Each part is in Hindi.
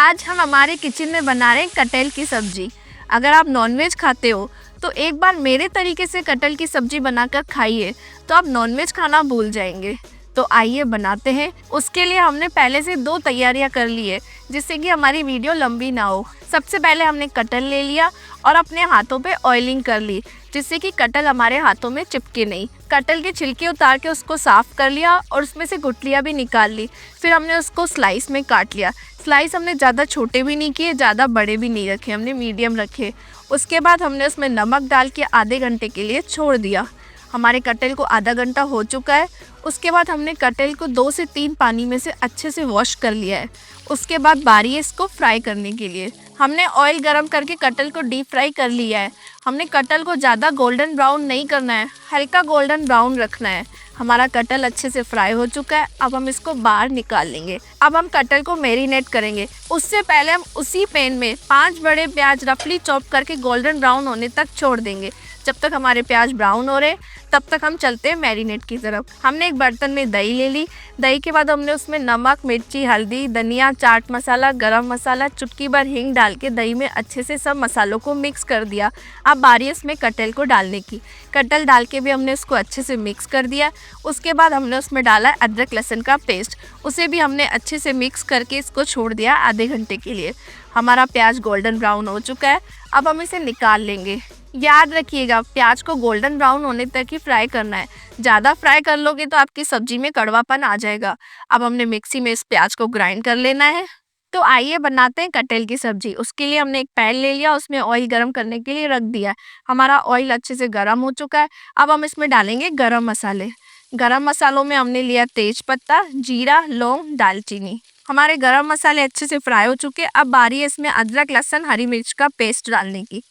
आज हम हमारे किचन में बना रहे हैं कटहल की सब्जी। अगर आप नॉनवेज खाते हो तो एक बार मेरे तरीके से कटहल की सब्जी बनाकर खाइए तो आप नॉनवेज खाना भूल जाएंगे। तो आइए बनाते हैं। उसके लिए हमने पहले से 2 तैयारियां कर ली है जिससे कि हमारी वीडियो लंबी ना हो। सबसे पहले हमने कटहल ले लिया और अपने हाथों पे ऑयलिंग कर ली जिससे कि कटहल हमारे हाथों में चिपके नहीं। कटहल के छिलके उतार के उसको साफ़ कर लिया और उसमें से गुठलियाँ भी निकाल ली। फिर हमने उसको स्लाइस में काट लिया। स्लाइस हमने ज़्यादा छोटे भी नहीं किए, ज़्यादा बड़े भी नहीं रखे, हमने मीडियम रखे। उसके बाद हमने उसमें नमक डाल के आधे घंटे के लिए छोड़ दिया। हमारे कटहल को आधा घंटा हो चुका है। उसके बाद हमने कटहल को 2 से 3 पानी में से अच्छे से वॉश कर लिया है। उसके बाद बारी है इसको फ्राई करने के लिए। हमने ऑयल गरम करके कटहल को डीप फ्राई कर लिया है। हमने कटहल को ज़्यादा गोल्डन ब्राउन नहीं करना है, हल्का गोल्डन ब्राउन रखना है। हमारा कटहल अच्छे से फ्राई हो चुका है। अब हम इसको बाहर निकाल लेंगे। अब हम कटहल को मैरिनेट करेंगे। उससे पहले हम उसी पैन में 5 बड़े प्याज रफली चॉप करके गोल्डन ब्राउन होने तक छोड़ देंगे। जब तक हमारे प्याज ब्राउन हो रहे तब तक हम चलते हैं मैरिनेट की तरफ। हमने एक बर्तन में दही ले ली। दही के बाद हमने उसमें नमक, मिर्ची, हल्दी, धनिया, चाट मसाला, गरम मसाला, चुटकी भर हींग डाल के दही में अच्छे से सब मसालों को मिक्स कर दिया। अब बारी है इसमें कटहल को डालने की। कटहल डाल के भी हमने इसको अच्छे से मिक्स कर दिया। उसके बाद हमने उसमें डाला अदरक लहसुन का पेस्ट। उसे भी हमने अच्छे से मिक्स करके इसको छोड़ दिया आधे घंटे के लिए। हमारा प्याज गोल्डन ब्राउन हो चुका है। अब हम इसे निकाल लेंगे। याद रखिएगा प्याज को गोल्डन ब्राउन होने तक ही फ्राई करना है। ज़्यादा फ्राई कर लोगे तो आपकी सब्जी में कड़वापन आ जाएगा। अब हमने मिक्सी में इस प्याज को ग्राइंड कर लेना है। तो आइए बनाते हैं कटहल की सब्जी। उसके लिए हमने एक पैन ले लिया, उसमें ऑयल गरम करने के लिए रख दिया। हमारा ऑयल अच्छे से गरम हो चुका है। अब हम इसमें डालेंगे गरम मसाले। गरम मसालों में हमने लिया तेज पत्ता, जीरा, लौंग, दालचीनी। हमारे गरम मसाले अच्छे से फ्राई हो चुके हैं। अब बारी है इसमें अदरक, लहसुन, हरी मिर्च का पेस्ट डालने की।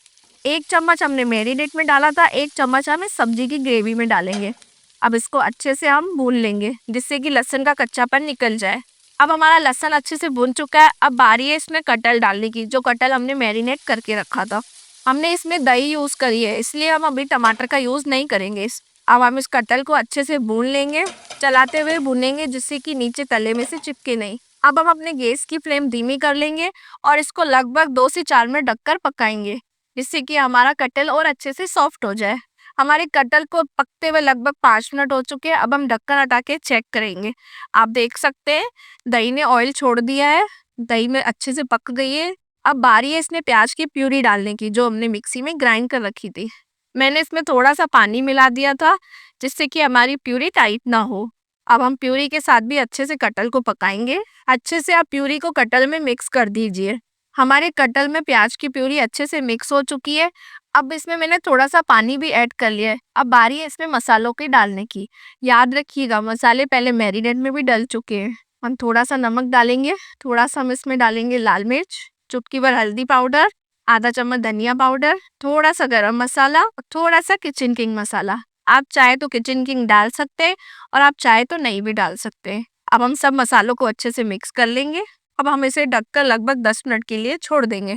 1 चम्मच हमने मैरिनेट में डाला था, 1 चम्मच हम इस सब्जी की ग्रेवी में डालेंगे। अब इसको अच्छे से हम भून लेंगे जिससे कि लहसुन का कच्चापन निकल जाए। अब हमारा लहसुन अच्छे से भून चुका है। अब बारी है इसमें कटहल डालने की, जो कटहल हमने मैरिनेट करके रखा था। हमने इसमें दही यूज़ करी है इसलिए हम अभी टमाटर का यूज़ नहीं करेंगे। अब हम इस कटहल को अच्छे से भून लेंगे, चलाते हुए भूनेंगे जिससे कि नीचे तले में से चिपके नहीं। अब हम अपने गैस की फ्लेम धीमी कर लेंगे और इसको लगभग 2 से 4 मिनट ढककर पकाएंगे जिससे कि हमारा कटहल और अच्छे से सॉफ्ट हो जाए। हमारे कटहल को पकते हुए लगभग 5 मिनट हो चुके हैं। अब हम ढक्कन हटा के चेक करेंगे। आप देख सकते हैं दही ने ऑयल छोड़ दिया है, दही में अच्छे से पक गई है। अब बारी है इसमें प्याज की प्यूरी डालने की, जो हमने मिक्सी में ग्राइंड कर रखी थी। मैंने इसमें थोड़ा सा पानी मिला दिया था जिससे कि हमारी प्यूरी टाइट ना हो। अब हम प्यूरी के साथ भी अच्छे से कटहल को पकाएंगे। अच्छे से आप प्यूरी को कटहल में मिक्स कर दीजिए। हमारे कटहल में प्याज की प्यूरी अच्छे से मिक्स हो चुकी है। अब इसमें मैंने थोड़ा सा पानी भी ऐड कर लिया है। अब बारी है इसमें मसालों की डालने की। याद रखिएगा मसाले पहले मैरिनेट में भी डल चुके हैं। हम थोड़ा सा नमक डालेंगे, थोड़ा सा हम इसमें डालेंगे लाल मिर्च, चुटकी भर हल्दी पाउडर, आधा चम्मच धनिया पाउडर, थोड़ा सा गरम मसाला और थोड़ा सा किचन किंग मसाला। आप चाहे तो किचन किंग डाल सकते हैं और आप चाहे तो नहीं भी डाल सकते हैं। अब हम सब मसालों को अच्छे से मिक्स कर लेंगे। अब हम इसे ढककर लगभग 10 मिनट के लिए छोड़ देंगे।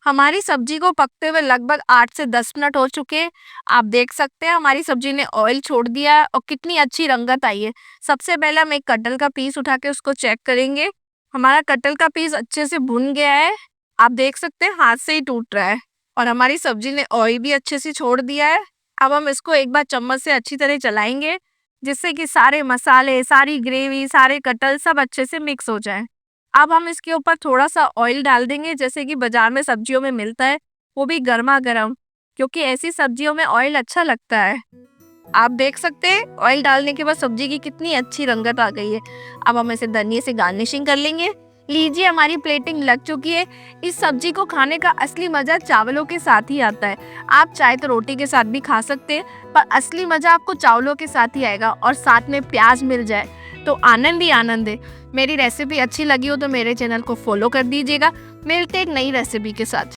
हमारी सब्जी को पकते हुए लगभग 8 से 10 मिनट हो चुके हैं। आप देख सकते हैं हमारी सब्जी ने ऑयल छोड़ दिया है और कितनी अच्छी रंगत आई है। सबसे पहले हम एक कटहल का पीस उठा के उसको चेक करेंगे। हमारा कटहल का पीस अच्छे से भुन गया है। आप देख सकते हैं हाथ से ही टूट रहा है और हमारी सब्जी ने ऑयल भी अच्छे से छोड़ दिया है। अब हम इसको एक बार चम्मच से अच्छी तरह चलाएंगे जिससे कि सारे मसाले, सारी ग्रेवी, सारे कटहल सब अच्छे से मिक्स हो जाए। अब हम इसके ऊपर थोड़ा सा ऑयल डाल देंगे जैसे कि बाजार में सब्जियों में मिलता है, वो भी गर्मा गर्म, क्योंकि ऐसी सब्जियों में ऑयल अच्छा लगता है। आप देख सकते हैं ऑयल डालने के बाद सब्जी की कितनी अच्छी रंगत आ गई है। अब हम इसे धनिया से गार्निशिंग कर लेंगे। लीजिए हमारी प्लेटिंग लग चुकी है। इस सब्जी को खाने का असली मजा चावलों के साथ ही आता है। आप चाहे तो रोटी के साथ भी खा सकते हैं, पर असली मजा आपको चावलों के साथ ही आएगा और साथ में प्याज मिल जाए तो आनंद ही आनंद है। मेरी रेसिपी अच्छी लगी हो तो मेरे चैनल को फॉलो कर दीजिएगा। मिलते एक नई रेसिपी के साथ।